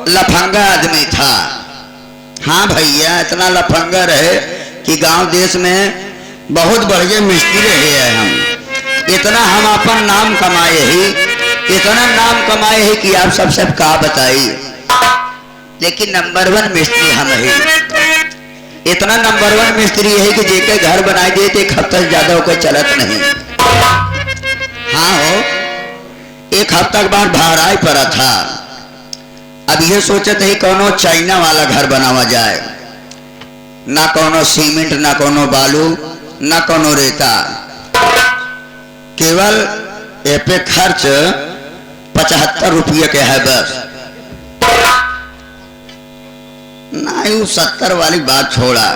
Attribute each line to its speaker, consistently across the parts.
Speaker 1: लफंगा आदमी था। हाँ भैया, इतना लफंगा रहे कि गांव देश में बहुत बढ़िया मिस्त्री रहे हैं हम। इतना हम अपन नाम कमाए ही, इतना नाम कमाए ही कि आप सब का बताइए। लेकिन नंबर 1 मिस्त्री हम है। इतना नंबर 1 मिस्त्री है कि जेके घर बनाए दिए थे 1 हफ्ता से ज्यादा होकर चलत नहीं। हाँ हो, 1 हफ्ता के बाद भाड़ा पड़ा था। अब ये सोचते ही कोनो चाइना वाला घर बनावा जाए, ना कोनो सीमेंट, ना कोनो बालू, ना कोनो रेता। केवल ए पे खर्च 75 रुपये के है बस। नहीं, 70 वाली बात छोड़ा।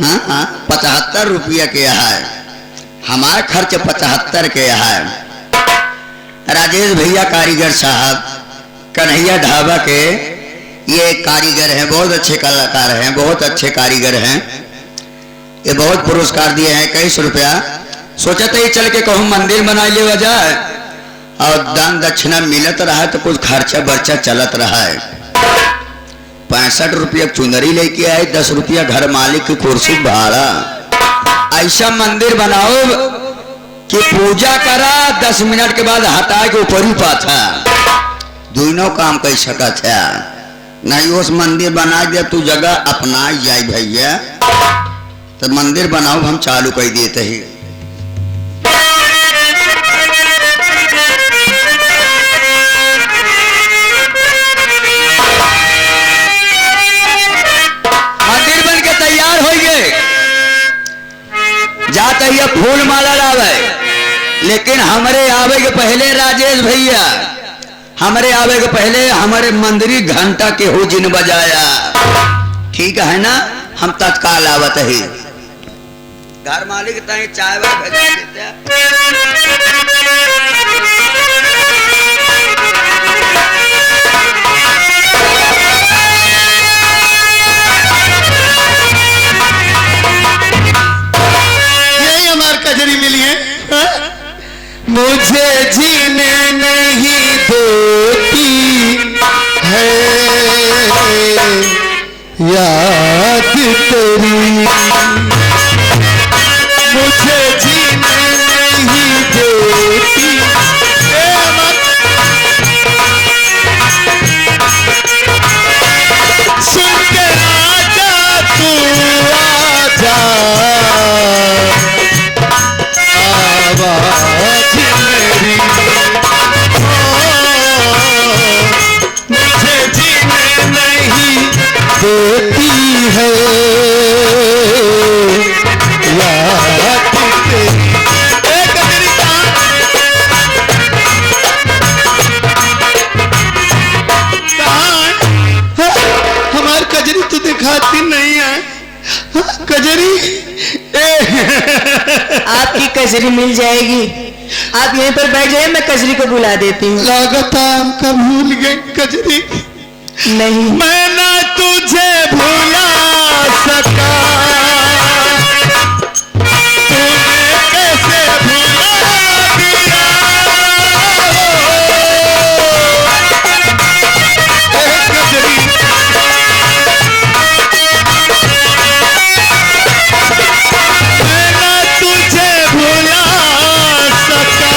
Speaker 1: हाँ, 75 रुपये के है। हमारा खर्च 75 के है। राजेश भैया कारीगर साहब कन्हैया ढाबा के ये कारीगर हैं, बहुत अच्छे कलाकार हैं, बहुत अच्छे कारीगर हैं। ये बहुत पुरस्कार दिए हैं, कई सौ रुपया। सोचा था ये चल के कहूँ मंदिर बना ले जाए और दान दक्षिणा मिलत रहा है तो कुछ खर्चा बर्चा चलत रहा है। 65 रुपया चुनरी लेके आए, 10 रुपया घर मालिक की कुर्सी भाड़ा। ऐसा मंदिर बनाओ कि पूजा करा, 10 मिनट के बाद हटा के ऊपर ही पाथा। दोनों काम कर सकत है। नहीं उस मंदिर बना दे तू जगह अपना जाए भैया, तो मंदिर बनाओ हम चालू कर देते ही। मंदिर बन के तैयार हो गए, जाते ही फूल माला लावे। लेकिन हमारे आवे के पहले राजेश भैया, हमारे आवे के पहले हमारे मंदिरी घंटा के हो जिन बजाया। ठीक है ना, हम तत्काल आवत ही। घर मालिक तय चाय भेज देते।
Speaker 2: यही हमारी कजरी मिली है। मुझे जीने नहीं देती है याद तेरी, मुझे जीने नहीं देती। सुन के आजा तू आजा, आवाज मेरी मुझे जीने नहीं देती है याद तेरी। हमारी कजरी तो दिखाती नहीं है। कजरी
Speaker 3: आपकी कजरी मिल जाएगी, आप यहीं पर बैठ जाइए, मैं कजरी को बुला देती हूँ।
Speaker 2: लागत हमका भूल गई कजरी।
Speaker 3: नहीं,
Speaker 2: मैं ना तुझे भूला सका, तूने कैसे भूला दिया। कजरी मैं ना तुझे भूला सका,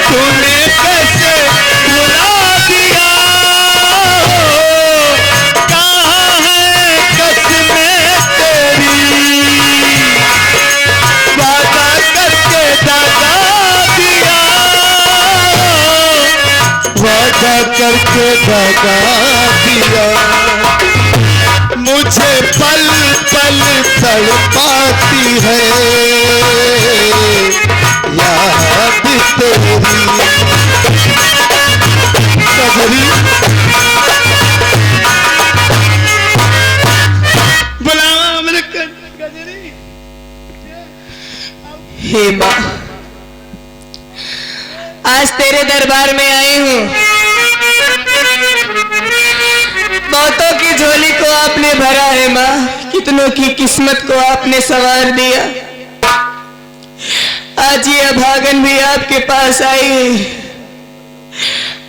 Speaker 2: तूने कैसे भुला दिया। कहाँ है कसमें तेरी, वादा करके दगा दिया, वादा करके दगा दिया। मुझे पल पल तड़पाती है याद तेरी। कजरी बुलावा मेरे कजरी।
Speaker 3: हे माँ, आज तेरे दरबार में आई हूँ। बहुतों की झोली को आपने भरा है माँ, कितनों की किस्मत को आपने संवार दिया। आज ये अभागन भी आपके पास आई है।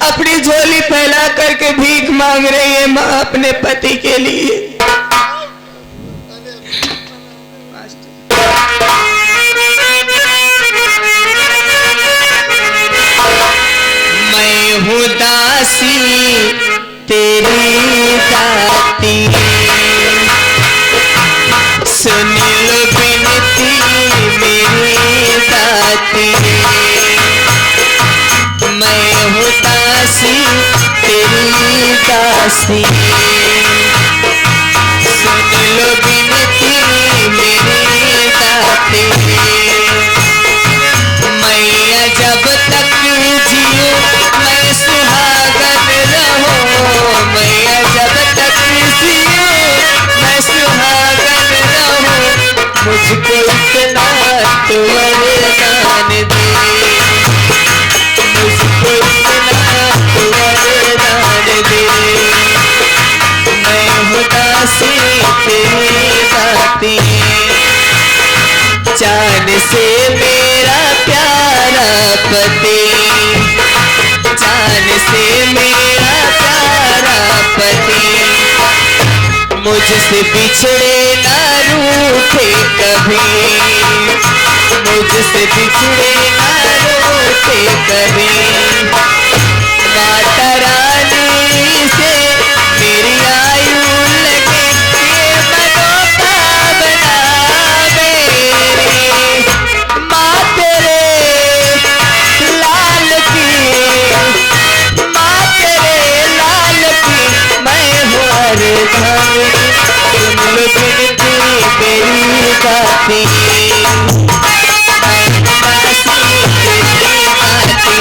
Speaker 3: अपनी झोली फैला करके भीख मांग रही है माँ अपने पति के लिए। मैं हूँ दासी तेरी दाती, सुन लो बिनती मेरी दाती। मैं हूँ दासी तेरी दासी, सुन लो बिनती मेरी दाती। मैया जब तक जियो मैं सुहागन रहूं, मैया जब तक जियो मैं सुहागन रहूं। मुझको इतना तो वरदान दे, मुझको इतना तो वरदान दे। मैं हूँ दासी तेरी दाती, चांद से मेरा प्यारा पति, चांद से मेरा प्यारा पति। मुझसे बिछड़े ना रूठे कभी, मुझसे बिछड़े ना रूठे कभी। माता रानी से मेरी आयु लगे ये मनोकामना मेरी। माँ तेरे लाल की, माँ तेरे लाल की मैं हूँ अर्धांगिनी। सुन लो बिनती मेरी दाती, मैं दासी तेरी दाती।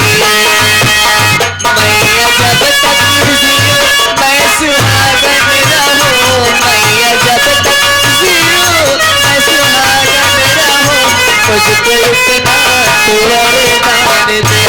Speaker 3: मैया जब तक जियो मैं सुहागन रहूं, मैया जब तक जियो मैं सुहागन रहूं। मुझको इतना तो वरदान दे।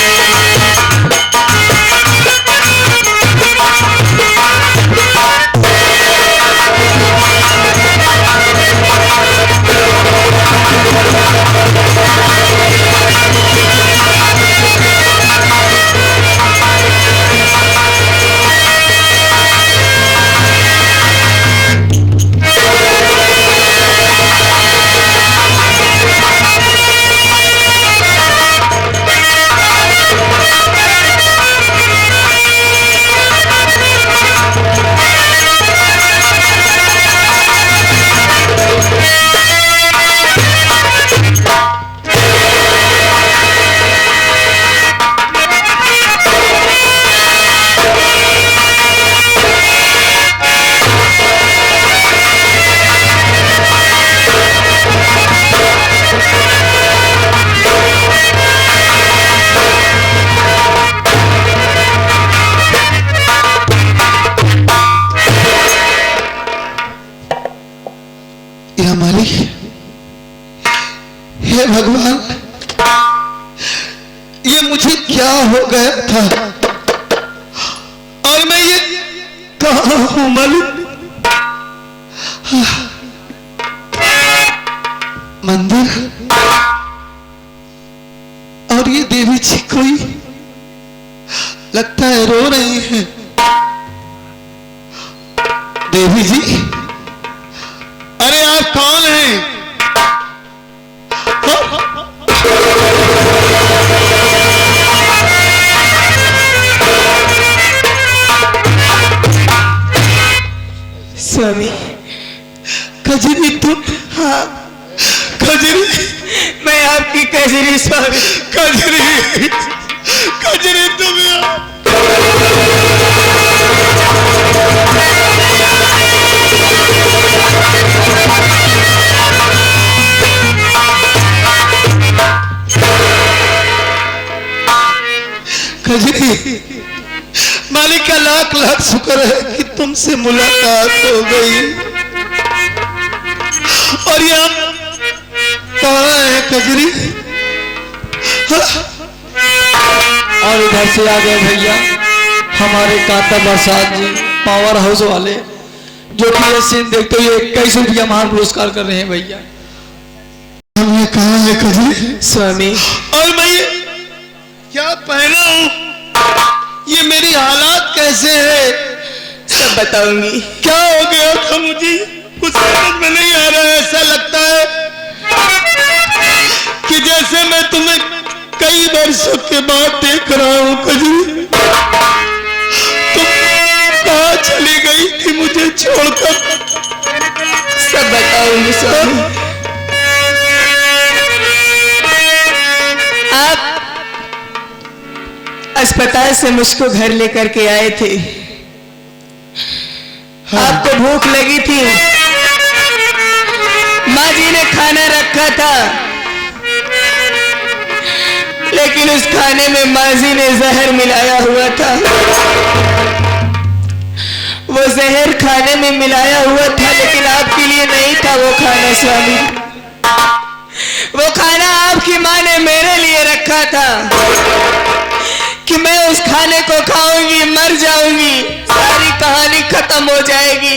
Speaker 2: हे भगवान, ये मुझे क्या हो गया था और मैं ये कहाँ हूं मालूम? मंदिर और ये देवी जी कोई लगता है रो रही हैं। देवी जी, अरे आप कौन हैं?
Speaker 3: स्वामी।
Speaker 2: कजरी तुम?
Speaker 3: हाँ
Speaker 2: कजरी,
Speaker 3: मैं आपकी कजरी स्वामी।
Speaker 2: कजरी, कजरी तुम यहाँ? कजरी, मालिक का लाख लाख शुक्र है कि तुमसे मुलाकात हो गई। और ये आप कहाँ है कजरी?
Speaker 4: और इधर से आ गए भैया हमारे कांता प्रसाद जी, पावर हाउस वाले, जो कि ये सीन देखते हुए 21 रुपया महान पुरस्कार कर रहे हैं भैया।
Speaker 2: हमने कहा है कजरी?
Speaker 3: स्वामी।
Speaker 2: और मैं क्या पहना हूं? ये मेरी हालात कैसे है?
Speaker 3: सब बताऊंगी।
Speaker 2: क्या हो गया था मुझे कुछ समझ में नहीं आ रहा है। ऐसा लगता है कि जैसे मैं तुम्हें कई वर्षों के बाद देख रहा हूं। कजरी, तुम कहाँ चली गई थी मुझे छोड़कर?
Speaker 3: सब बताऊंगी स्वामी। आप अस्पताल से मुझको घर लेकर के आए थे। आपको भूख लगी थी, माँ जी ने खाना रखा था, लेकिन उस खाने में माँ जी ने जहर मिलाया हुआ था। वो जहर खाने में मिलाया हुआ था, लेकिन आपके लिए नहीं था वो खाना स्वामी। वो खाना आपकी माँ ने मेरे लिए रखा था कि मैं उस खाने को खाऊंगी, मर जाऊंगी, सारी कहानी खत्म हो जाएगी।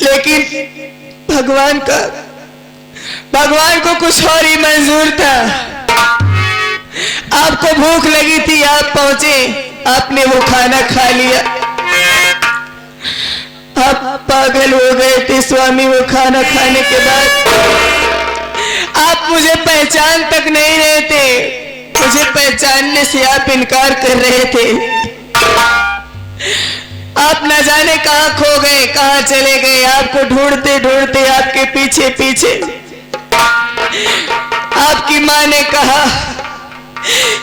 Speaker 3: लेकिन भगवान को कुछ और ही मंजूर था। आपको भूख लगी थी, आप पहुंचे, आपने वो खाना खा लिया। आप पागल हो गए थे स्वामी। वो खाना खाने के बाद आप मुझे पहचान तक नहीं रहे थे। मुझे पहचानने से आप इनकार कर रहे थे। आप न जाने कहां खो गए, कहां चले गए। आपको ढूंढते ढूंढते आपके पीछे पीछे आपकी मां ने कहा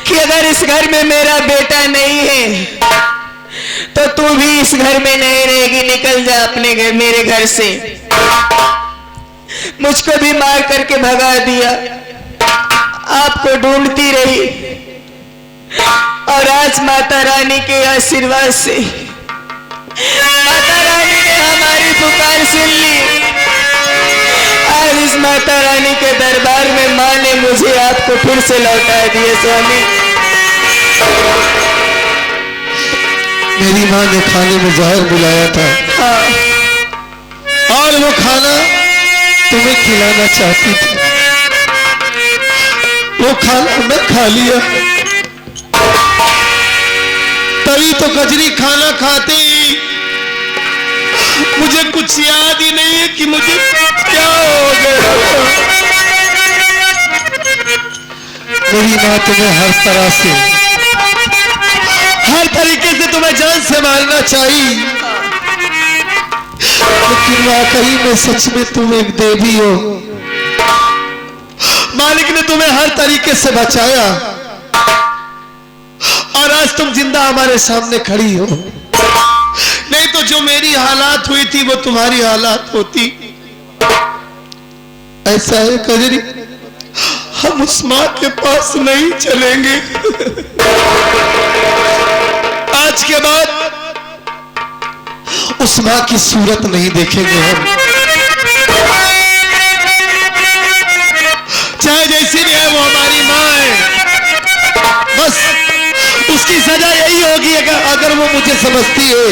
Speaker 3: कि अगर इस घर में मेरा बेटा नहीं है तो तू भी इस घर में नहीं रहेगी, निकल जा अपने घर, मेरे घर से। मुझको भी मार करके भगा दिया। आपको ढूंढती रही और आज माता रानी के आशीर्वाद से माता रानी ने हमारी पुकार सुन ली। आज इस माता रानी के दरबार में माँ ने मुझे आपको फिर से लौटा दिया स्वामी।
Speaker 2: मेरी माँ ने खाने में जहर मिलाया था।
Speaker 3: हाँ।
Speaker 2: और वो खाना तुम्हें खिलाना चाहती थी। वो खाना मैं खा लिया। तभी तो कजरी खाना खाते ही मुझे कुछ याद ही नहीं है कि मुझे क्या हो गया। मेरी माँ तुम्हें हर तरह से, हर तरीके से तुम्हें जान से मारना चाहिए, लेकिन वाकई में सच में तुम एक देवी हो। मालिक ने तुम्हें हर तरीके से बचाया और आज तुम जिंदा हमारे सामने खड़ी हो। नहीं तो जो मेरी हालात हुई थी वो तुम्हारी हालात होती। ऐसा है कजरी, हम उस माँ के पास नहीं चलेंगे। आज के बाद उस माँ की सूरत नहीं देखेंगे हम। चाहे जैसी भी है वो हमारी माँ है। बस उसकी सजा यही होगी अगर वो मुझे समझती है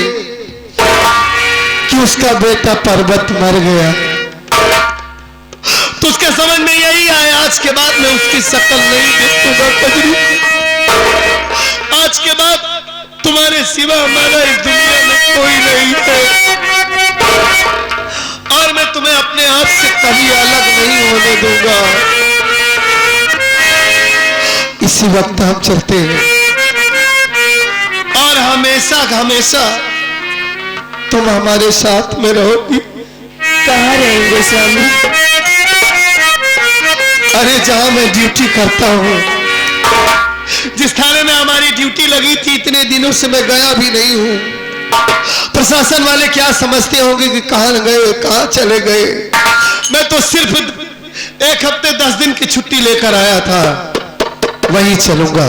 Speaker 2: कि उसका बेटा पर्वत मर गया, तो उसके समझ में यही आए आज के बाद मैं उसकी शक्ल नहीं देखूंगा कजरी। आज के बाद तुम्हारे सिवा हमारा इस दुनिया में कोई नहीं है और मैं तुम्हें अपने आप से कभी अलग नहीं होने दूंगा। इसी वक्त हम चलते हैं और हमेशा हमेशा तुम हमारे साथ में रहोगी।
Speaker 3: कहाँ रहेंगे स्वामी?
Speaker 2: अरे जहां मैं ड्यूटी करता हूं, जिस थाने में हमारी ड्यूटी लगी थी, इतने दिनों से मैं गया भी नहीं हूं। प्रशासन वाले क्या समझते होंगे कि कहां गए, कहां चले गए। मैं तो सिर्फ 1 हफ्ते 10 दिन की छुट्टी लेकर आया था। वहीं चलूंगा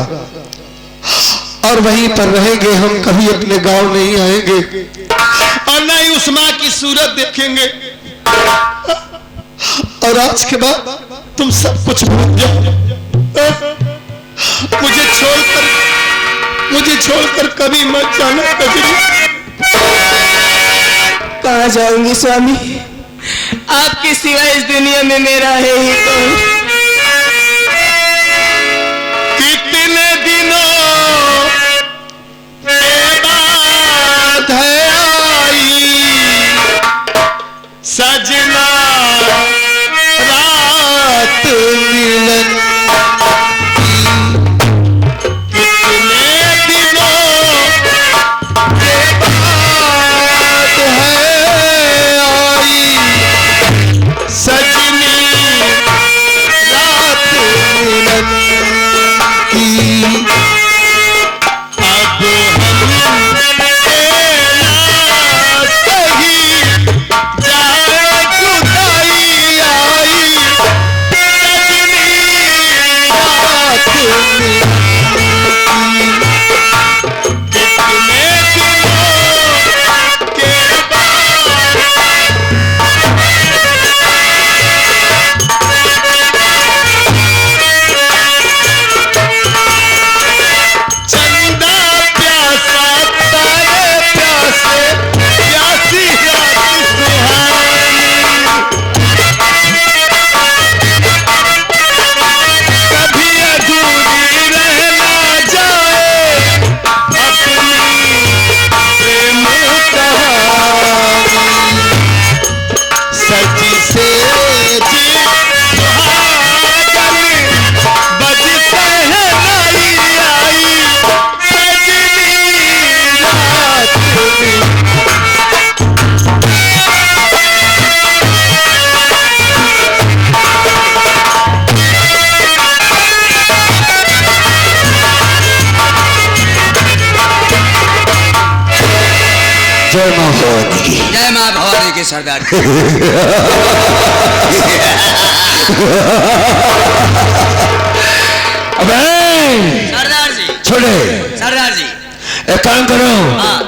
Speaker 2: और वहीं पर रहेंगे हम। कभी अपने गांव नहीं आएंगे और ना ही उस माँ की सूरत देखेंगे। और आज के बाद तुम सब कुछ भूल जाओ। मुझे छोड़कर कभी मत जाना कजरी।
Speaker 3: कहाँ जाऊंगी स्वामी? आपके सिवा इस दुनिया में मेरा है ही कौन?
Speaker 2: कितने दिनों भगवती की।
Speaker 1: जय माँ भवानी की सरदार जी।
Speaker 2: अबे
Speaker 1: सरदार जी,
Speaker 2: छोड़े,
Speaker 1: सरदार जी।
Speaker 2: एक काम करो,
Speaker 1: हाँ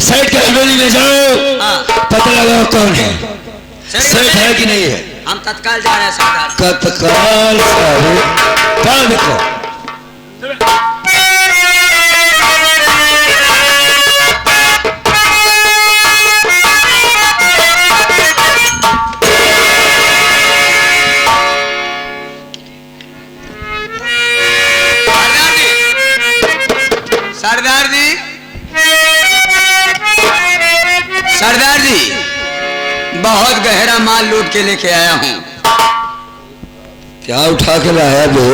Speaker 2: सेठ के हवेली में जाओ,
Speaker 1: हाँ।
Speaker 2: पता लगाओ कौन है,
Speaker 1: सेठ
Speaker 2: सेठ है कि नहीं है।
Speaker 1: हम तत्काल जा रहे हैं सरदार।
Speaker 2: तत्काल कहाँ देखो।
Speaker 1: सरदार जी, सरदार जी, बहुत गहरा माल लूट के लेके आया हूँ।
Speaker 2: क्या उठा के लाया बे?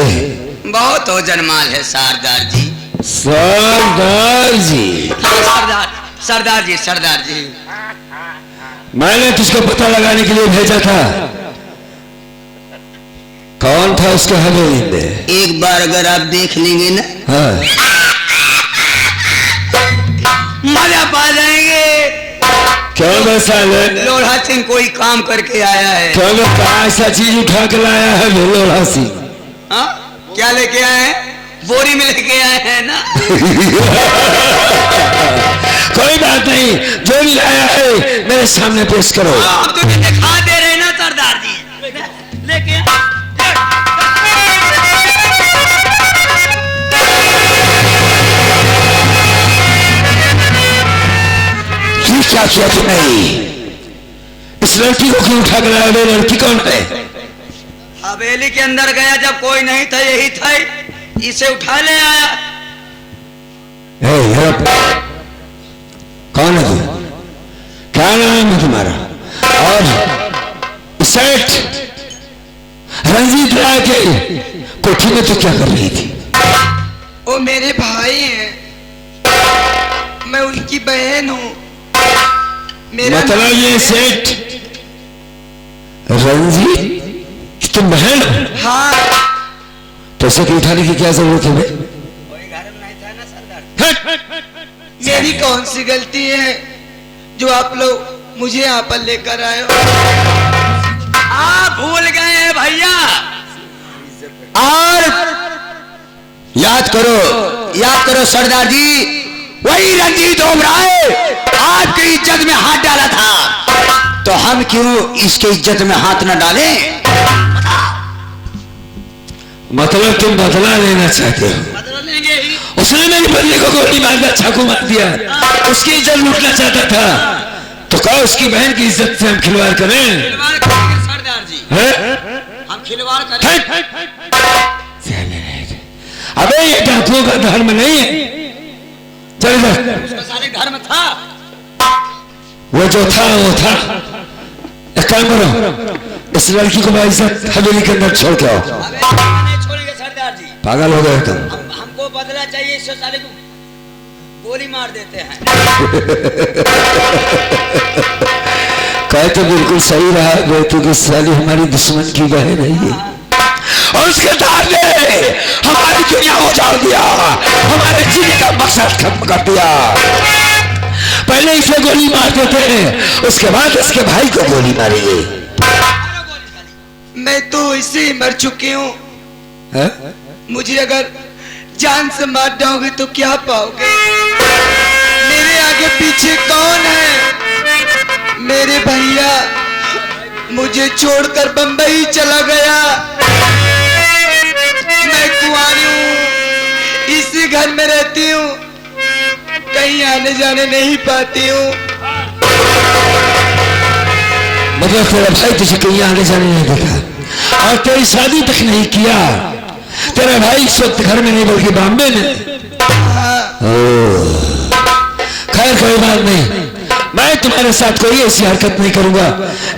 Speaker 1: बहुत ओजन माल है सरदार जी।
Speaker 2: सरदार जी,
Speaker 1: हाँ सरदार, सरदार जी, सरदार जी।
Speaker 2: मैंने तुझको पता लगाने के लिए भेजा था, कौन था उसके हवेली में।
Speaker 1: एक बार अगर आप देख लेंगे ना,
Speaker 2: हाँ।
Speaker 1: मजा पा जाएंगे।
Speaker 2: क्यों वैसा है?
Speaker 1: लोढ़ा सिंह कोई काम करके आया है।
Speaker 2: क्यों कहा ऐसा चीज उठा के लाया है लोढ़ा सिंह?
Speaker 1: हाँ क्या लेके आए हैं? बोरी में लेके आए हैं ना।
Speaker 2: कोई बात नहीं, जो भी लाया है मेरे सामने पेश करो।
Speaker 1: आप तो दिखा दे रहे हैं ना सरदार जी। लेके
Speaker 2: क्या किया तुमने? इस लड़की को क्यों उठा कर लाया? वो लड़की कौन है?
Speaker 1: हवेली के अंदर गया जब कोई नहीं था, यही था, इसे उठा ले आया।
Speaker 2: कौन है तू? क्या नाम है तुम्हारा? और सेठ रंजीत राय के कोठी में तो क्या कर रही थी?
Speaker 3: वो मेरे भाई हैं, मैं उनकी बहन हूँ। मेरा
Speaker 2: मतलब ये सेठ रंजीत तुम बहन हो?
Speaker 3: हाँ,
Speaker 2: तो उसे क्यों उठाने की क्या जरूरत है?
Speaker 1: कोई घर में नहीं था ना सरदार।
Speaker 3: मेरी कौन सी गलती है जो आप लोग मुझे यहाँ पर लेकर आए हो?
Speaker 1: आप भूल गए हैं भैया।
Speaker 2: और याद करो सरदार जी, वही रंजीत ओबराय आपकी इज्जत में हाथ डाला था, तो हम क्यों इसकी इज्जत में हाथ न डालें? मतलब तुम बदला लेना चाहते हो?
Speaker 1: बदला लेंगे ही।
Speaker 2: उसने मेरी बदले को गोली मार दिया, चाकू मार दिया, उसकी इज्जत लूटना चाहता था, तो कहो उसकी बहन की इज्जत से हम खिलवाड़ करें?
Speaker 1: खिलवाड़ करेंगे सरदार जी, हम खिलवाड़ करेंगे।
Speaker 2: अबे ये डाकुओं का धर्म नहीं है। चल जा।
Speaker 1: उसका सारे घर में था।
Speaker 2: वो जो था वो था। एक काम करो, इस लड़की को बाइज्जत हवेली के अंदर छोड़ के आओ।
Speaker 1: नहीं छोड़ेंगे सरदार जी।
Speaker 2: पागल हो गए तुम?
Speaker 1: हमको बदला चाहिए, इस साले को गोली मार देते हैं।
Speaker 2: कहे तो बिल्कुल सही रहा बेटू की साली हमारी दुश्मन की बहन है, और उसके दाद ने हमारी दुनिया उजाड़ दिया, हमारे जीने का मकसद खत्म कर दिया। पहले इसे गोली मार देते, उसके बाद उसके भाई को गोली मारेंगे।
Speaker 3: मैं तो इसे ही मर चुकी हूँ। मुझे अगर जान से मार दोगे तो क्या पाओगे? मेरे आगे पीछे कौन है? मेरे भैया मुझे छोड़कर बंबई चला गया। मैं कुंवारी हूँ, इसी घर में रहती हूँ, कहीं आने जाने नहीं पाती हूँ।
Speaker 2: मतलब तेरा भाई तुझे कहीं आने जाने नहीं देता, और तेरी शादी तक नहीं किया। तेरा भाई इस वक्त घर में नहीं बल्कि बॉम्बे में। खैर कोई बात नहीं, मैं तुम्हारे साथ कोई ऐसी हरकत नहीं करूंगा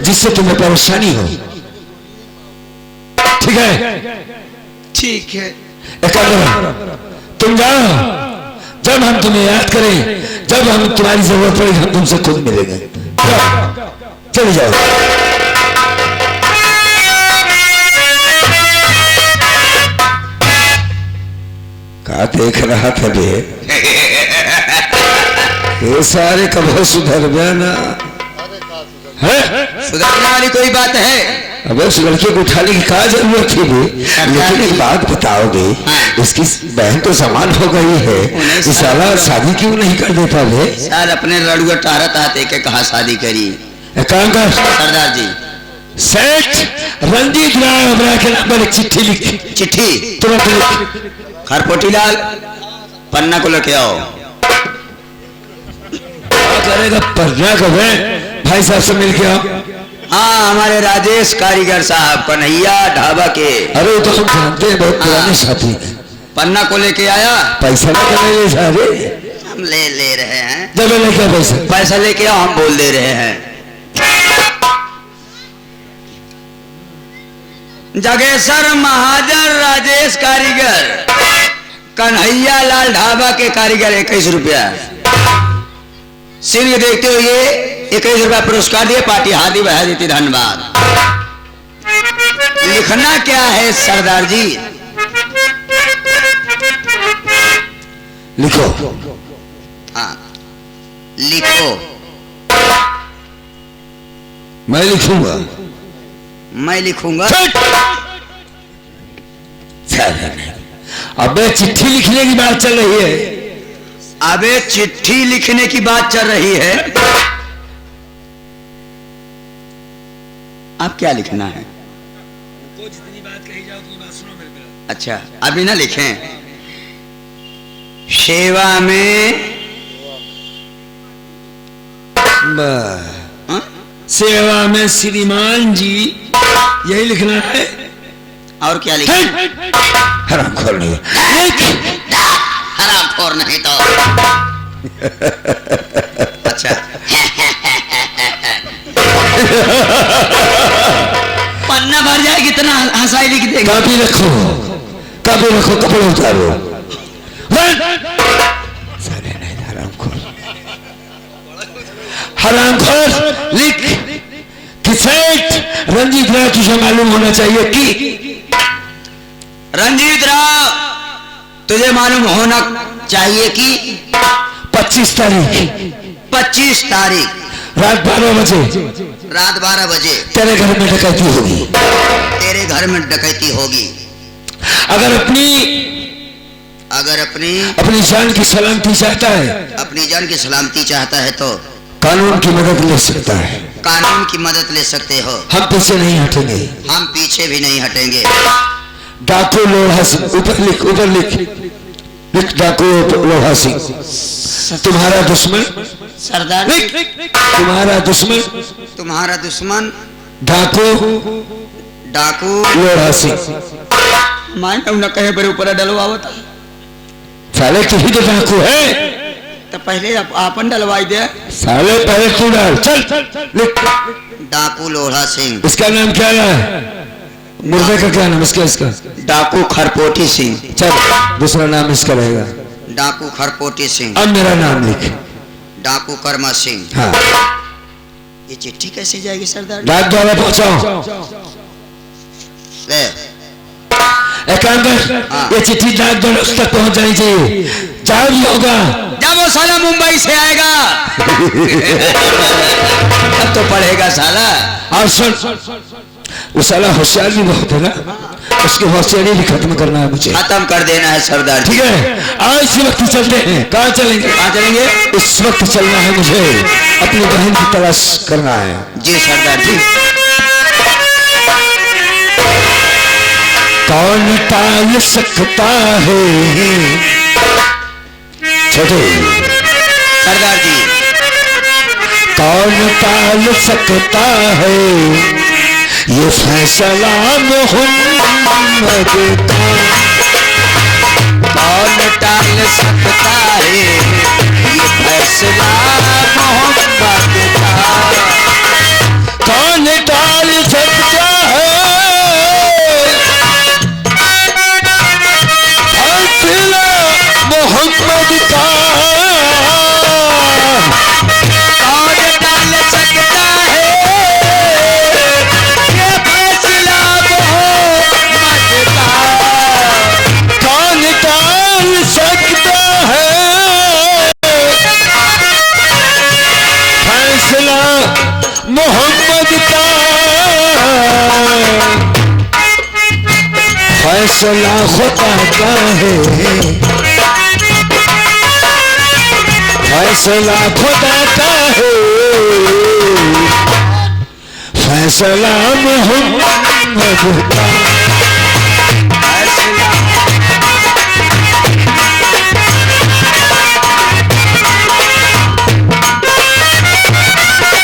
Speaker 2: जिससे तुम्हें परेशानी हो, ठीक है?
Speaker 3: ठीक है।
Speaker 2: एक काम करो, तुम जाओ, जब हम तुम्हें याद करें, जब हम तुम्हारी जरूरत पड़ेगी, हम तुमसे खुद मिलेंगे। चले जाओ। क्या देख रहा था बे? ये सारे कब सुधर गया ना है?
Speaker 1: सुधरने वाली कोई बात है?
Speaker 2: अबे उस लड़के को उठाने की क्या जरूरत थी भी? लेकिन एक बात बताओगे, इसकी बहन तो समान हो गई है, इस साला शादी क्यों नहीं कर देता बे?
Speaker 1: साल अपने लड़ुआ टारत आते के कहा शादी करी।
Speaker 2: एक काम कर
Speaker 1: सरदार जी,
Speaker 2: सेठ रंजीत राय के नाम पर एक चिट्ठी लिख,
Speaker 1: चिट्ठी
Speaker 2: तुरंत लिख।
Speaker 1: खरपोटी लाल पन्ना को लेके आओ।
Speaker 2: क्या करेगा पढ़ना कब है? भाई साहब से मिल के आओ।
Speaker 1: हाँ, हमारे राजेश कारीगर साहब कन्हैया ढाबा के।
Speaker 2: अरे तो हम जानते हैं, बहुत पुराने साथी हैं।
Speaker 1: पन्ना को लेके आया।
Speaker 2: पैसा ना करेंगे सारे,
Speaker 1: हम ले रहे हैं।
Speaker 2: जब लेके पैसा
Speaker 1: पैसा लेके आओ, हम बोल दे रहे हैं। जगेश्वर महाजन राजेश कारीगर कन्हैया लाल ढाबा के कारीगर 21 रुपया। सिर देखते हुए 21 रुपया पुरस्कार दिए। पार्टी हाथी बहा देती, धन्यवाद। लिखना क्या है सरदार जी?
Speaker 2: लिखो।
Speaker 1: हाँ, लिखो।
Speaker 2: मैं लिखूंगा।
Speaker 1: मैं लिखूंगा।
Speaker 2: अबे चिट्ठी लिखने की बात चल रही है।
Speaker 1: अबे चिट्ठी लिखने की बात चल रही है। अब क्या लिखना है?
Speaker 4: जितनी बात कही जाओ उतनी बात सुनो मेरे को।
Speaker 1: अच्छा, अभी ना लिखें। सेवा में हाँ?
Speaker 4: सेवा में श्रीमान जी, यही लिखना है।
Speaker 1: और क्या लिखें?
Speaker 2: हरामखोर नहीं
Speaker 1: हरामखोर नहीं तो अच्छा। पन्ना भर जाए, कितना हंसाई लिख देगा।
Speaker 2: कापी रखो, कापी रखो, कपड़े उतारो। सारे नहीं, हरामखोर। हरामखोर लिख कि सेठ रंजीत राय तुझे मालूम होना चाहिए कि
Speaker 1: रंजीत राव तुझे मालूम होना चाहिए कि
Speaker 2: 25 तारीख
Speaker 1: 25 तारीख
Speaker 2: रात 12 बजे
Speaker 1: रात 12 बजे
Speaker 2: तेरे घर में डकैती होगी।
Speaker 1: तेरे घर में डकैती होगी।
Speaker 2: अगर अपनी जान की सलामती चाहता है,
Speaker 1: अपनी जान की सलामती चाहता है तो
Speaker 2: कानून की मदद ले सकता है।
Speaker 1: कानून की मदद ले सकते हो।
Speaker 2: हम पीछे नहीं हटेंगे।
Speaker 1: हम पीछे भी नहीं हटेंगे।
Speaker 2: डाकू लोहा सिंह, ऊपर लिख, ऊपर लिख, लिख डाकू लोहा सिंह। तुम्हारा दुश्मन
Speaker 1: सरदार, तुम्हारा दुश्मन डाकू
Speaker 2: लोहा सिंह।
Speaker 1: मानो न कहे पर ऊपर डलवावता।
Speaker 2: साले तू ही तो डाकू है,
Speaker 1: तो पहले आपन डलवाई दे।
Speaker 2: साले पहले तू डाल। चल लिख।
Speaker 1: डाकू लोहा सिंह।
Speaker 2: इसका नाम क्या है? मुर्दे का क्या नाम इसका?
Speaker 1: डाकू खरपोटी सिंह।
Speaker 2: चल दूसरा नाम इसका रहेगा।
Speaker 1: डाकू खरपोटी सिंह।
Speaker 2: अब मेरा नाम लिख।
Speaker 1: डाकू कर्मा सिंह।
Speaker 2: हाँ,
Speaker 1: ये चिट्ठी कैसे जाएगी सरदार?
Speaker 2: डाक द्वारा पहुंचाओ।
Speaker 1: ले।
Speaker 2: एक काम कर, ये चिट्ठी डाक द्वारा उस तक पहुंच जानी चाहिए। जाओ भी होगा
Speaker 1: जब वो साला मुंबई से आएगा तब तो पढ़ेगा साला।
Speaker 2: और सुन, वो साला होशियार भी बहुत है ना, उसकी होशियारी भी खत्म करना है मुझे।
Speaker 1: खत्म कर देना है सरदार।
Speaker 2: ठीक है, आज इसी वक्त चलते हैं। कहाँ चलेंगे?
Speaker 1: कहाँ चलेंगे?
Speaker 2: इस वक्त चलना है मुझे, अपनी बहन की तलाश करना है।
Speaker 1: जी सरदार जी।
Speaker 2: कौन टाल सकता है छोटे
Speaker 1: सरदार जी,
Speaker 2: कौन टाल सकता है ये फैसला मोहम्मद का?
Speaker 1: कौन टाल सकता है ये फैसला मोहम्मद का?
Speaker 2: कौन टाल सकता है फैसला मोहम्मद का?
Speaker 1: कौन टाल सकता है ये फैसला मोहम्मद का?
Speaker 2: कौन टाल सकता है मोहम्मद का फैसला खुदा का है, फैसला खुदा का है, फैसला मोहम्मद का।